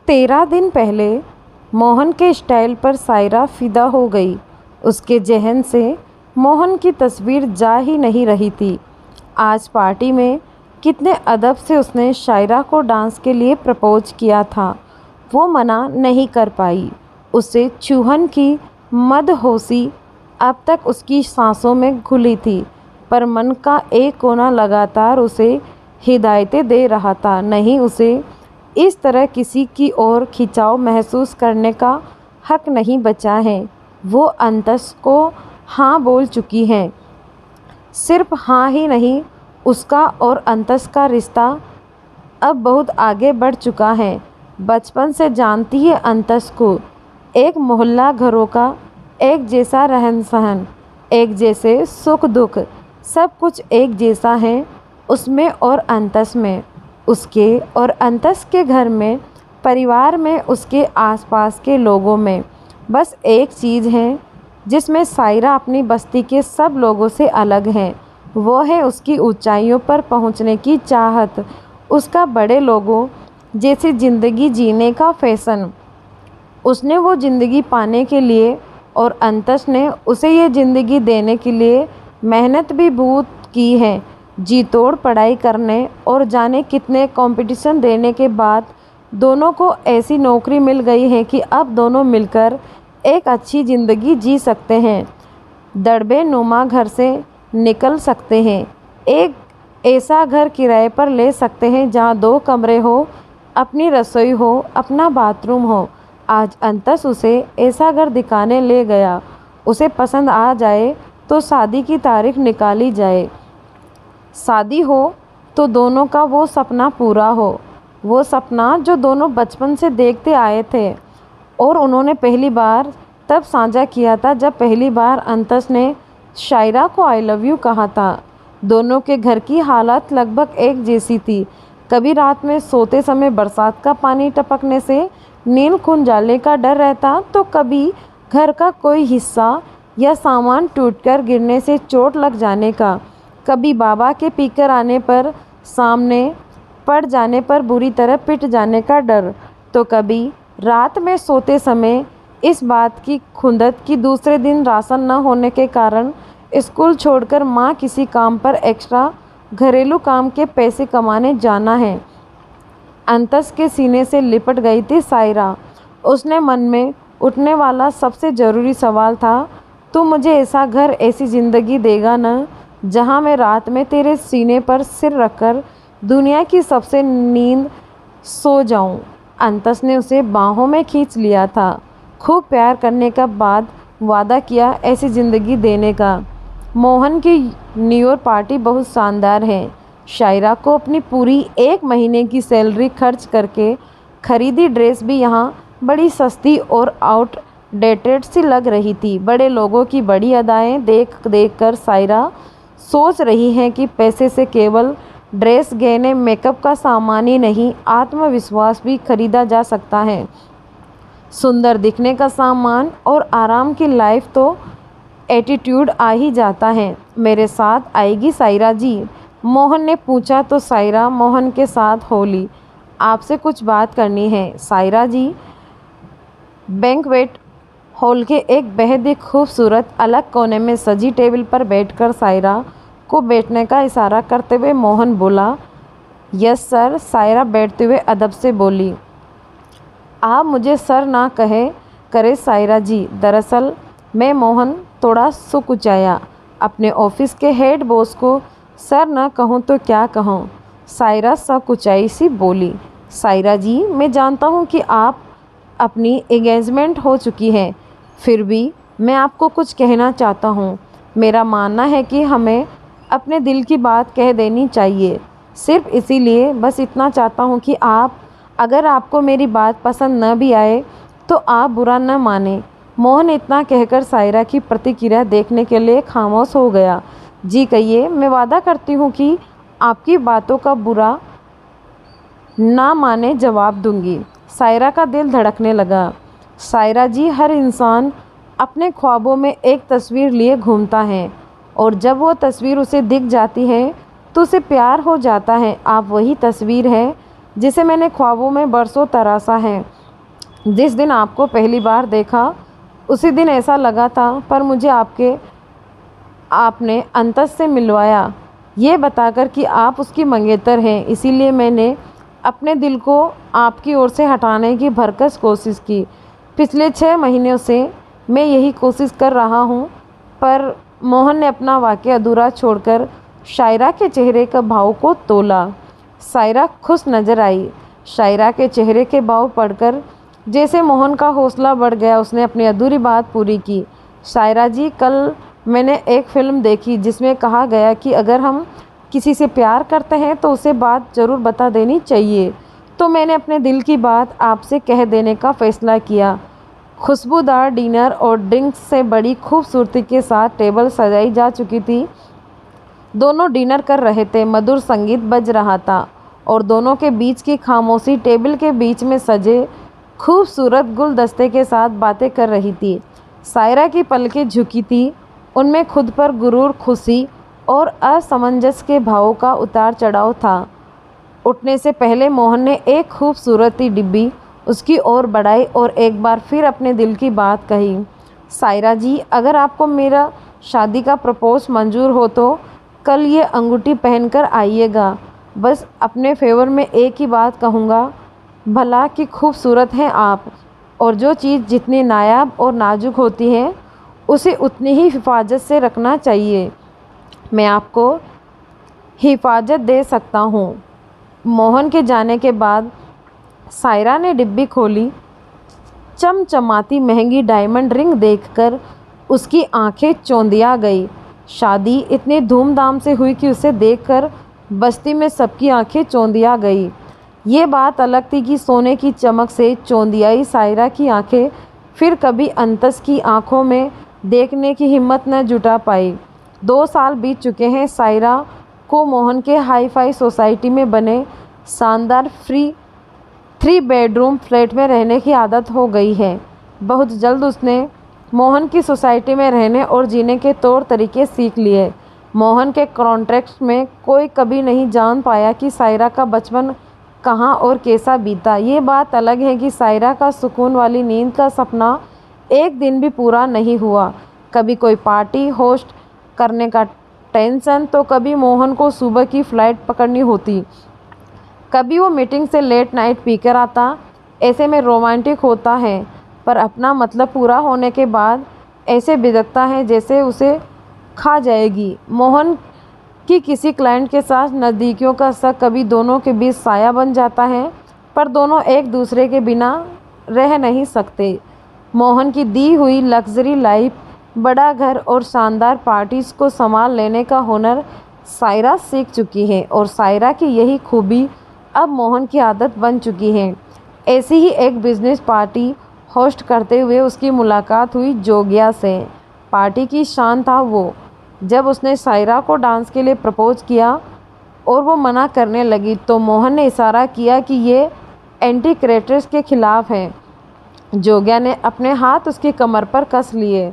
13 दिन पहले मोहन के स्टाइल पर सायरा फिदा हो गई। उसके ज़हन से मोहन की तस्वीर जा ही नहीं रही थी। आज पार्टी में कितने अदब से उसने शायरा को डांस के लिए प्रपोज किया था, वो मना नहीं कर पाई। उसे चूहन की मदहोशी अब तक उसकी सांसों में घुली थी, पर मन का एक कोना लगातार उसे हिदायतें दे रहा था। नहीं, उसे इस तरह किसी की ओर खिंचाव महसूस करने का हक नहीं बचा है। वो अंतस को हाँ बोल चुकी है। सिर्फ हाँ ही नहीं, उसका और अंतस का रिश्ता अब बहुत आगे बढ़ चुका है। बचपन से जानती है अंतस को। एक मोहल्ला घरों का एक जैसा रहन सहन, एक जैसे सुख दुख, सब कुछ एक जैसा है उसमें और अंतस में। उसके और अंतस के घर में, परिवार में, उसके आसपास के लोगों में बस एक चीज़ है जिसमें सायरा अपनी बस्ती के सब लोगों से अलग है। वो है उसकी ऊंचाइयों पर पहुंचने की चाहत, उसका बड़े लोगों जैसी ज़िंदगी जीने का फैशन। उसने वो ज़िंदगी पाने के लिए और अंतस ने उसे ये ज़िंदगी देने के लिए मेहनत भी बहुत की है। जी तोड़ पढ़ाई करने और जाने कितने कंपटीशन देने के बाद दोनों को ऐसी नौकरी मिल गई है कि अब दोनों मिलकर एक अच्छी ज़िंदगी जी सकते हैं, दड़बे नुमा घर से निकल सकते हैं, एक ऐसा घर किराए पर ले सकते हैं जहां 2 कमरे हो, अपनी रसोई हो, अपना बाथरूम हो। आज अंतस उसे ऐसा घर दिखाने ले गया। उसे पसंद आ जाए तो शादी की तारीख निकाली जाए। शादी हो तो दोनों का वो सपना पूरा हो, वो सपना जो दोनों बचपन से देखते आए थे। और उन्होंने पहली बार तब साझा किया था जब पहली बार अंतस ने शायरा को आई लव यू कहा था। दोनों के घर की हालत लगभग एक जैसी थी। कभी रात में सोते समय बरसात का पानी टपकने से नींद खुल जाने का डर रहता, तो कभी घर का कोई हिस्सा या सामान टूटकर गिरने से चोट लग जाने का, कभी बाबा के पीकर आने पर सामने पड़ जाने पर बुरी तरह पिट जाने का डर, तो कभी रात में सोते समय इस बात की खुंदक कि दूसरे दिन राशन न होने के कारण स्कूल छोड़कर माँ किसी काम पर एक्स्ट्रा घरेलू काम के पैसे कमाने जाना है। अंतस के सीने से लिपट गई थी सायरा। उसने मन में उठने वाला सबसे ज़रूरी सवाल था, तू मुझे ऐसा घर, ऐसी ज़िंदगी देगा न जहाँ मैं रात में तेरे सीने पर सिर रखकर दुनिया की सबसे नींद सो जाऊँ। अंतस ने उसे बाहों में खींच लिया था। खूब प्यार करने के बाद वादा किया ऐसी ज़िंदगी देने का। मोहन की न्यू ईयर पार्टी बहुत शानदार है। शायरा को अपनी पूरी 1 महीने की सैलरी खर्च करके खरीदी ड्रेस भी यहाँ बड़ी सस्ती और आउटडेटेड सी लग रही थी। बड़े लोगों की बड़ी अदाएं देख देख कर सायरा सोच रही है कि पैसे से केवल ड्रेस, गहने, मेकअप का सामान ही नहीं, आत्मविश्वास भी खरीदा जा सकता है। सुंदर दिखने का सामान और आराम की लाइफ तो एटीट्यूड आ ही जाता है। मेरे साथ आएगी सायरा जी? मोहन ने पूछा तो सायरा मोहन के साथ होली। आपसे कुछ बात करनी है सायरा जी। बैंक्वेट हॉल के एक बेहद ही खूबसूरत अलग कोने में सजी टेबल पर बैठकर सायरा को बैठने का इशारा करते हुए मोहन बोला, यस सर। सायरा बैठते हुए अदब से बोली, आप मुझे सर ना करे सायरा जी। दरअसल मैं मोहन थोड़ा सुकुचाया। अपने ऑफिस के हेड बॉस को सर ना कहूँ तो क्या कहूँ। सायरा सकुचाई सी बोली, सायरा जी मैं जानता हूँ कि आप अपनी एंगेजमेंट हो चुकी है, फिर भी मैं आपको कुछ कहना चाहता हूँ। मेरा मानना है कि हमें अपने दिल की बात कह देनी चाहिए। सिर्फ इसीलिए बस इतना चाहता हूँ कि अगर आपको मेरी बात पसंद न भी आए तो आप बुरा न माने। मोहन इतना कहकर सायरा की प्रतिक्रिया देखने के लिए खामोश हो गया। जी कहिए, मैं वादा करती हूँ कि आपकी बातों का बुरा ना माने जवाब दूंगी। सायरा का दिल धड़कने लगा। सायरा जी, हर इंसान अपने ख्वाबों में एक तस्वीर लिए घूमता है और जब वो तस्वीर उसे दिख जाती है तो उसे प्यार हो जाता है। आप वही तस्वीर है जिसे मैंने ख्वाबों में बरसों तराशा है। जिस दिन आपको पहली बार देखा उसी दिन ऐसा लगा था, पर मुझे आपने अंतस से मिलवाया, ये बताकर कि आप उसकी मंगेतर हैं। इसीलिए मैंने अपने दिल को आपकी ओर से हटाने की भरकस कोशिश की। पिछले 6 महीनों से मैं यही कोशिश कर रहा हूँ। पर मोहन ने अपना वाक्य अधूरा छोड़कर शायरा के चेहरे के भाव को तोला। शायरा खुश नज़र आई। शायरा के चेहरे के भाव पढ़कर जैसे मोहन का हौसला बढ़ गया। उसने अपनी अधूरी बात पूरी की। शायरा जी, कल मैंने एक फ़िल्म देखी जिसमें कहा गया कि अगर हम किसी से प्यार करते हैं तो उसे बात ज़रूर बता देनी चाहिए। तो मैंने अपने दिल की बात आपसे कह देने का फ़ैसला किया। खुशबूदार डिनर और ड्रिंक्स से बड़ी खूबसूरती के साथ टेबल सजाई जा चुकी थी। दोनों डिनर कर रहे थे। मधुर संगीत बज रहा था और दोनों के बीच की खामोशी टेबल के बीच में सजे खूबसूरत गुलदस्ते के साथ बातें कर रही थी। शायरा की पलकें झुकी थी। उनमें खुद पर गुरूर, खुशी और असमंजस के भावों का उतार चढ़ाव था। उठने से पहले मोहन ने एक खूबसूरत सी डिब्बी उसकी ओर बढ़ाई और एक बार फिर अपने दिल की बात कही। शायरा जी, अगर आपको मेरा शादी का प्रपोज मंजूर हो तो कल ये अंगूठी पहनकर आइएगा। बस अपने फेवर में एक ही बात कहूँगा, भला कि खूबसूरत हैं आप, और जो चीज़ जितनी नायाब और नाजुक होती है उसे उतनी ही हिफाजत से रखना चाहिए। मैं आपको हिफाजत दे सकता हूँ। मोहन के जाने के बाद शायरा ने डिब्बी खोली। चमचमाती महंगी डायमंड रिंग देखकर उसकी आंखें चौंधिया गई। शादी इतनी धूमधाम से हुई कि उसे देखकर बस्ती में सबकी आंखें चौंधिया गई। ये बात अलग थी कि सोने की चमक से चौंधियाई शायरा की आंखें फिर कभी अंतस की आंखों में देखने की हिम्मत न जुटा पाई। 2 साल बीत चुके हैं। शायरा को मोहन के हाई फाई सोसाइटी में बने शानदार 3 बेडरूम फ्लैट में रहने की आदत हो गई है। बहुत जल्द उसने मोहन की सोसाइटी में रहने और जीने के तौर तरीके सीख लिए। मोहन के कॉन्ट्रैक्ट में कोई कभी नहीं जान पाया कि शायरा का बचपन कहाँ और कैसा बीता। ये बात अलग है कि शायरा का सुकून वाली नींद का सपना एक दिन भी पूरा नहीं हुआ। कभी कोई पार्टी होस्ट करने का टेंशन, तो कभी मोहन को सुबह की फ़्लाइट पकड़नी होती, कभी वो मीटिंग से लेट नाइट पीकर आता। ऐसे में रोमांटिक होता है, पर अपना मतलब पूरा होने के बाद ऐसे बिदकता है जैसे उसे खा जाएगी। मोहन की किसी क्लाइंट के साथ नज़दीकियों का शक कभी दोनों के बीच साया बन जाता है, पर दोनों एक दूसरे के बिना रह नहीं सकते। मोहन की दी हुई लग्जरी लाइफ, बड़ा घर और शानदार पार्टीज़ को संभाल लेने का हुनर शायरा सीख चुकी है और शायरा की यही खूबी अब मोहन की आदत बन चुकी है। ऐसी ही एक बिजनेस पार्टी होस्ट करते हुए उसकी मुलाकात हुई जोगिया से। पार्टी की शान था वो। जब उसने शायरा को डांस के लिए प्रपोज किया और वो मना करने लगी तो मोहन ने इशारा किया कि ये एंटी क्रेटर्स के खिलाफ है। जोगिया ने अपने हाथ उसकी कमर पर कस लिए।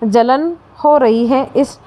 जलन हो रही है इस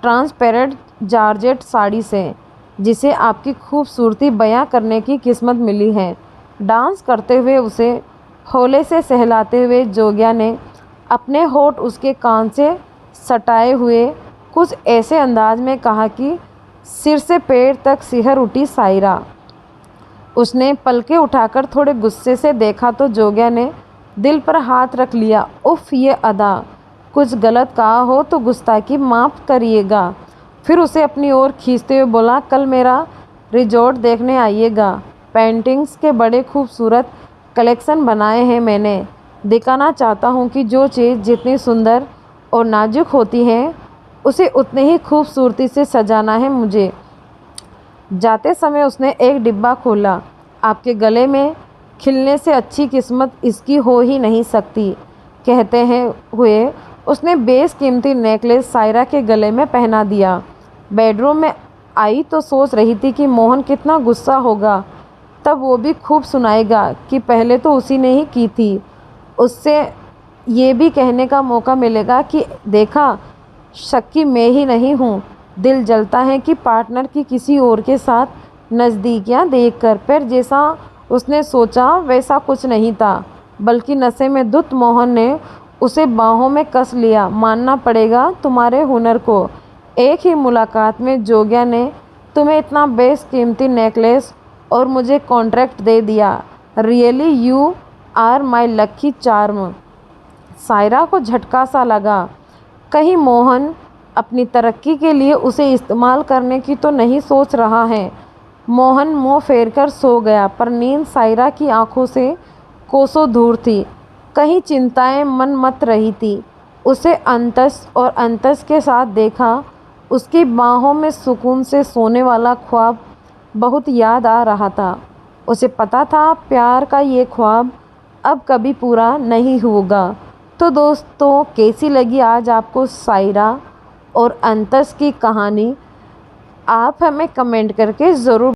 ट्रांसपेरेंट जॉर्जेट साड़ी से, जिसे आपकी खूबसूरती बयां करने की किस्मत मिली है। डांस करते हुए उसे हौले से सहलाते हुए जोगिया ने अपने होठ उसके कान से सटाए हुए कुछ ऐसे अंदाज में कहा कि सिर से पैर तक सिहर उठी शायरा। उसने पलकें उठाकर थोड़े गुस्से से देखा तो जोगिया ने दिल पर हाथ रख लिया। उफ़, ये अदा, कुछ गलत कहा हो तो गुस्ताखी माफ़ करिएगा। फिर उसे अपनी ओर खींचते हुए बोला, कल मेरा रिजॉर्ट देखने आइएगा। पेंटिंग्स के बड़े खूबसूरत कलेक्शन बनाए हैं मैंने। दिखाना चाहता हूँ कि जो चीज़ जितनी सुंदर और नाजुक होती है उसे उतनी ही खूबसूरती से सजाना है मुझे। जाते समय उसने एक डिब्बा खोला। आपके गले में खिलने से अच्छी किस्मत इसकी हो ही नहीं सकती, कहते हैं हुए उसने बेशकीमती नेकलेस शायरा के गले में पहना दिया। बेडरूम में आई तो सोच रही थी कि मोहन कितना गुस्सा होगा। तब वो भी खूब सुनाएगा कि पहले तो उसी ने ही की थी। उससे ये भी कहने का मौका मिलेगा कि देखा, शक्की मैं ही नहीं हूँ। दिल जलता है कि पार्टनर की किसी और के साथ नज़दीकियाँ देखकर। पर जैसा उसने सोचा वैसा कुछ नहीं था। बल्कि नशे में धुत मोहन ने उसे बाहों में कस लिया। मानना पड़ेगा तुम्हारे हुनर को। एक ही मुलाकात में जोग्या ने तुम्हें इतना बेशकीमती नेकलेस और मुझे कॉन्ट्रैक्ट दे दिया। Really you are my lucky charm. Saira को झटका सा लगा। कहीं मोहन अपनी तरक्की के लिए उसे इस्तेमाल करने की तो नहीं सोच रहा है। मोहन मुंह फेरकर सो गया, पर नींद सायरा की आंखों से कोसों दूर थी। कहीं चिंताएं मन मत रही थी। उसे अंतस और अंतस के साथ देखा। उसकी बाहों में सुकून से सोने वाला ख्वाब बहुत याद आ रहा था। उसे पता था प्यार का ये ख्वाब अब कभी पूरा नहीं होगा। तो दोस्तों, कैसी लगी आज आपको सायरा और अंतस की कहानी? आप हमें कमेंट करके ज़रूर